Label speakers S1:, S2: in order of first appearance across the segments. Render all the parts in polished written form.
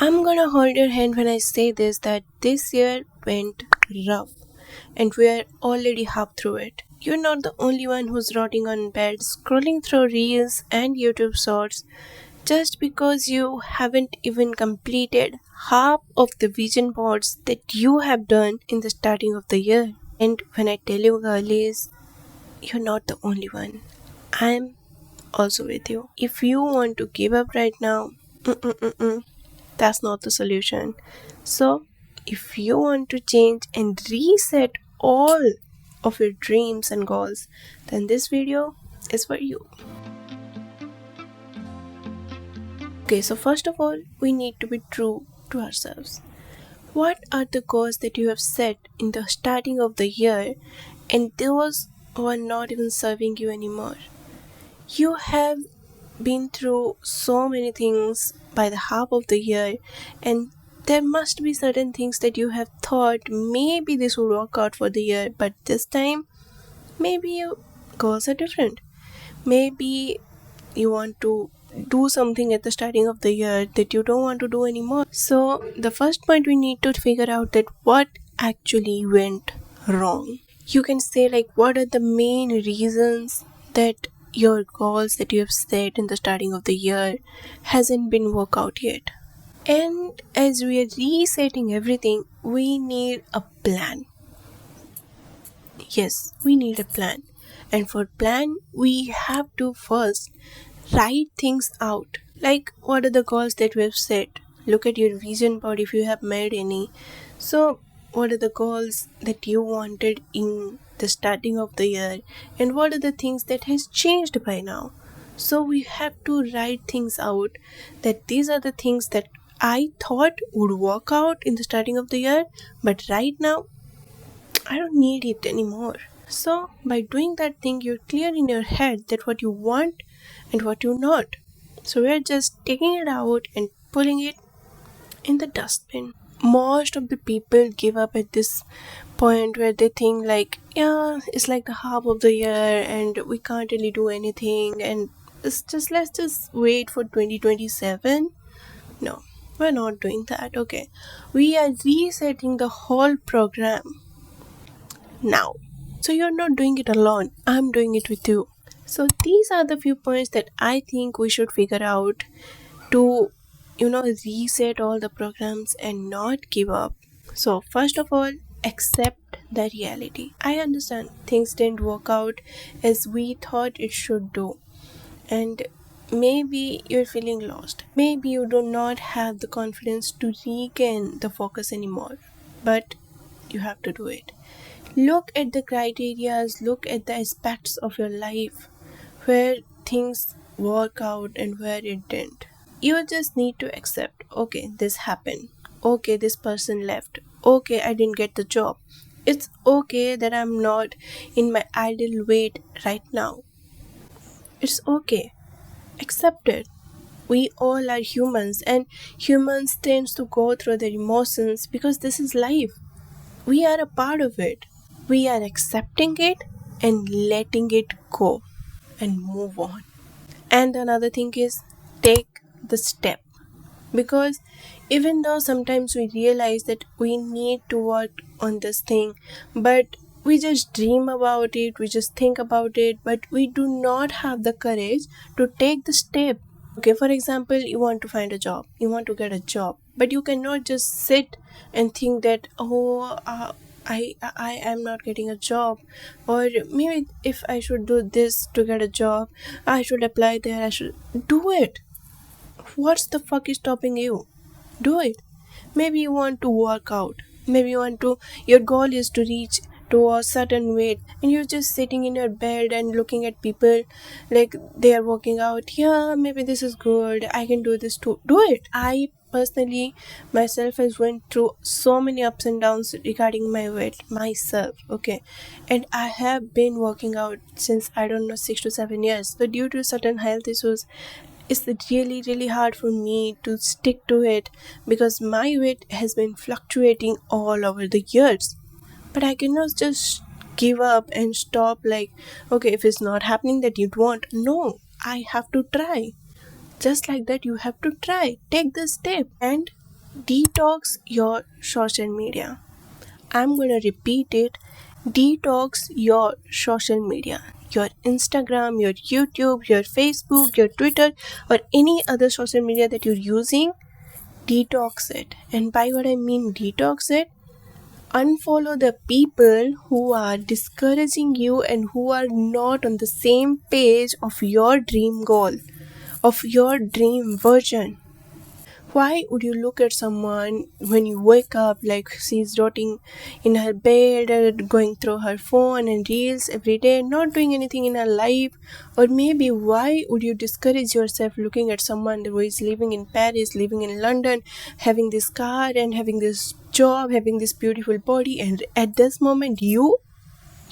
S1: I'm gonna hold your hand when I say this that this year went rough and we're already half through it. You're not the only one who's rotting on bed, scrolling through reels and YouTube shorts just because you haven't even completed half of the vision boards that you have done in the starting of the year. And when I tell you, girlies, you're not the only one. I'm also with you. If you want to give up right now, that's not the solution. So, if you want to change and reset all of your dreams and goals, then this video is for you. Okay, so first of all, we need to be true to ourselves. What are the goals that you have set in the starting of the year and those who are not even serving you anymore? You have been through so many things by the half of the year, and there must be certain things that you have thought maybe this will work out for the year, but this time maybe your goals are different. Maybe you want to do something at the starting of the year that you don't want to do anymore. So the first point, we need to figure out that what actually went wrong. You can say like, what are the main reasons that your goals that you have set in the starting of the year hasn't been worked out yet? And as we are resetting everything, we need a plan. Yes, we need a plan. And for plan, we have to first write things out. Like, what are the goals that we have set? Look at your vision board if you have made any. So, what are the goals that you wanted in the starting of the year? And what are the things that has changed by now? So, we have to write things out that these are the things that I thought would work out in the starting of the year, but right now I don't need it anymore. So, by doing that thing, you're clear in your head that what you want and what you not. So, we're just taking it out and putting it in the dustbin. Most of the people give up at this point where they think, like, yeah, it's like the half of the year and we can't really do anything, and let's just wait for 2027. No, we're not doing that. Okay, we are resetting the whole program now. So you're not doing it alone, I'm doing it with you. So these are the few points that I think we should figure out to, reset all the programs and not give up. So first of all, accept the reality. I understand things didn't work out as we thought it should do, and maybe you're feeling lost. Maybe you do not have the confidence to regain the focus anymore, but you have to do it. Look at the criterias, look at the aspects of your life where things work out and where it didn't. You just need to accept, okay, this happened. Okay, this person left. Okay, I didn't get the job. It's okay that I'm not in my ideal weight right now. It's okay. Accept it. We all are humans, and humans tend to go through their emotions because this is life. We are a part of it. We are accepting it and letting it go and move on. And another thing is, take the step. Because even though sometimes we realize that we need to work on this thing, but we just dream about it, we just think about it, but we do not have the courage to take the step. Okay, for example, you want to find a job, you want to get a job, but you cannot just sit and think that, I am not getting a job, or maybe if I should do this to get a job, I should apply there, I should do it. What's the fuck is stopping you? Do it. Maybe you want to work out. Maybe your goal is to reach to a certain weight, and you're just sitting in your bed and looking at people like they are working out. Yeah, maybe this is good. I can do this too. Do it. I personally myself has went through so many ups and downs regarding my weight myself. Okay, and I have been working out since, I don't know, 6 to 7 years. So due to certain health issues, it's really really hard for me to stick to it because my weight has been fluctuating all over the years. But I cannot just give up and stop, like, okay, if it's not happening that you want. No, I have to try. Just like that, you have to try. Take the step. And detox your social media. I'm gonna repeat it. Detox your social media. Your Instagram, your YouTube, your Facebook, your Twitter, or any other social media that you're using, detox it. And by what I mean detox it, unfollow the people who are discouraging you and who are not on the same page of your dream goal, of your dream version. Why would you look at someone when you wake up like she's rotting in her bed or going through her phone and reels every day, not doing anything in her life? Or maybe why would you discourage yourself looking at someone who is living in Paris, living in London, having this car and having this job, having this beautiful body, and at this moment you're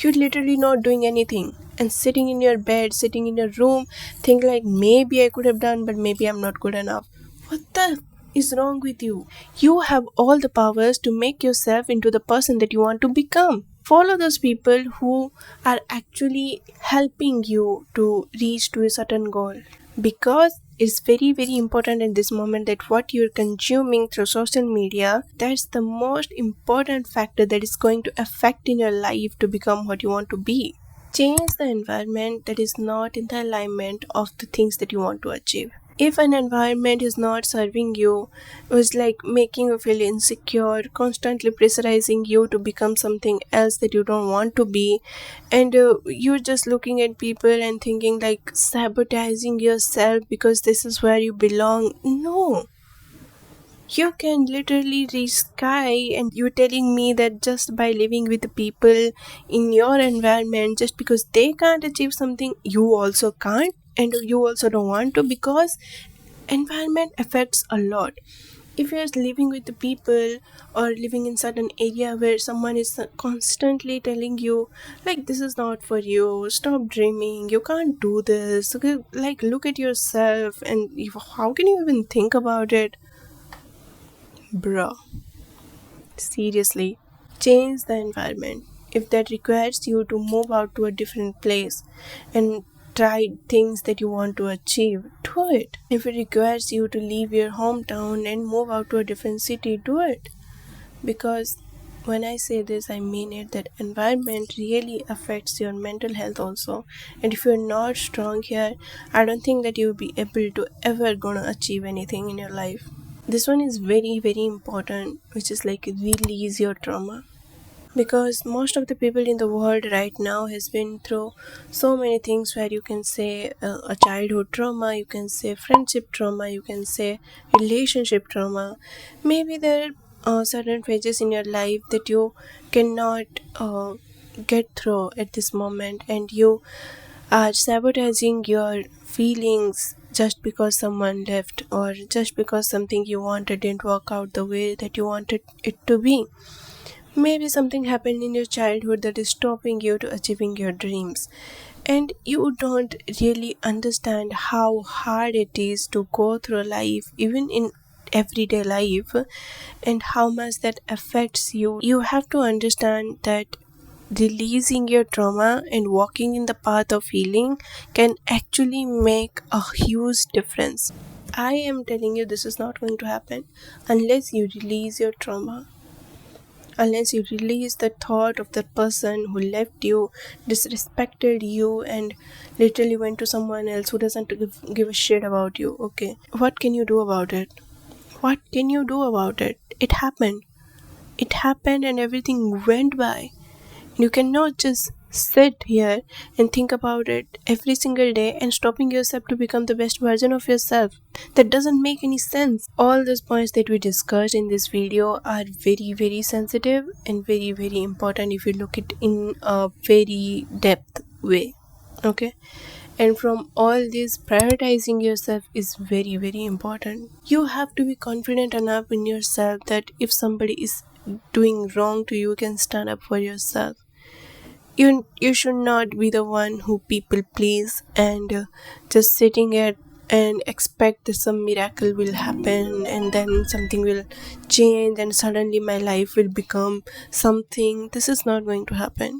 S1: literally not doing anything and sitting in your bed, sitting in your room, think like maybe I could have done, but maybe I'm not good enough. What the is wrong with you? You have all the powers to make yourself into the person that you want to become. Follow those people who are actually helping you to reach to a certain goal, because it's very very important in this moment that what you're consuming through social media, that's the most important factor that is going to affect in your life to become what you want to be. Change the environment that is not in the alignment of the things that you want to achieve. If an environment is not serving you, it's like making you feel insecure, constantly pressurizing you to become something else that you don't want to be, and you're just looking at people and thinking like sabotaging yourself because this is where you belong. No, you can literally reach sky, and you're telling me that just by living with the people in your environment, just because they can't achieve something, you also can't, and you also don't want to, because environment affects a lot. If you're living with the people or living in certain area where someone is constantly telling you like this is not for you, stop dreaming, you can't do this, okay, like look at yourself, and how can you even think about it, bruh? Seriously, change the environment. If that requires you to move out to a different place and try things that you want to achieve, do it. If it requires you to leave your hometown and move out to a different city, do it. Because when I say this, I mean it, that environment really affects your mental health also. And if you're not strong here, I don't think that you'll be able to ever gonna achieve anything in your life. This one is very very important, which is like release your trauma, because most of the people in the world right now has been through so many things, where you can say a childhood trauma, you can say friendship trauma, you can say relationship trauma. Maybe there are certain phases in your life that you cannot get through at this moment, and you are sabotaging your feelings just because someone left, or just because something you wanted didn't work out the way that you wanted it to be. Maybe something happened in your childhood that is stopping you to achieving your dreams, and you don't really understand how hard it is to go through life, even in everyday life, and how much that affects you. You have to understand that releasing your trauma and walking in the path of healing can actually make a huge difference. I am telling you, this is not going to happen unless you release your trauma, unless you release the thought of the person who left you, disrespected you, and literally went to someone else who doesn't give a shit about you. Okay, what can you do about it? What can you do about it? It happened. It happened and everything went by. You cannot just sit here and think about it every single day and stopping yourself to become the best version of yourself. That doesn't make any sense. All those points that we discussed in this video are very very sensitive and very very important if you look it in a very depth way. Okay? And from all this, prioritizing yourself is very very important. You have to be confident enough in yourself that if somebody is doing wrong to you, you can stand up for yourself. You should not be the one who people please and just sitting at and expect that some miracle will happen and then something will change and suddenly my life will become something. This is not going to happen.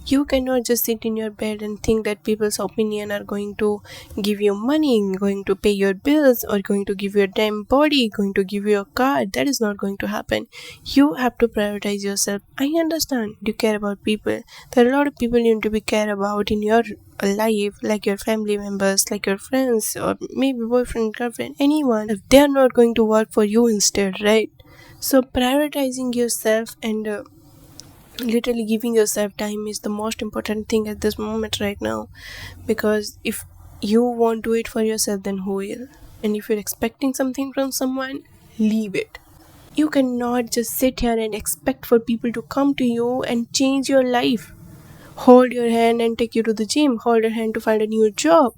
S1: You cannot just sit in your bed and think that people's opinion are going to give you money, going to pay your bills, or going to give you a damn body, going to give you a car. That is not going to happen. You have to prioritize yourself. I understand you care about people. There are a lot of people you need to be care about in your life, like your family members, like your friends, or maybe boyfriend, girlfriend, anyone. If they are not going to work for you instead, right? So prioritizing yourself and literally giving yourself time is the most important thing at this moment right now, because if you won't do it for yourself, then who will? And if you're expecting something from someone, leave it. You cannot just sit here and expect for people to come to you and change your life, hold your hand and take you to the gym, hold your hand to find a new job.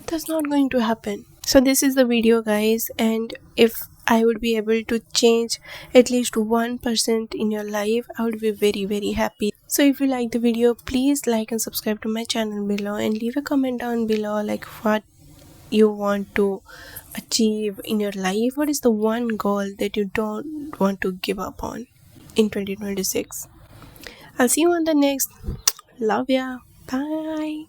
S1: That's not going to happen. So this is the video, guys, and if I would be able to change at least 1% in your life, I would be very very happy. So if you like the video, please like and subscribe to my channel below, and leave a comment down below like what you want to achieve in your life. What is the one goal that you don't want to give up on in 2026? I'll see you on the next. Love ya. Bye.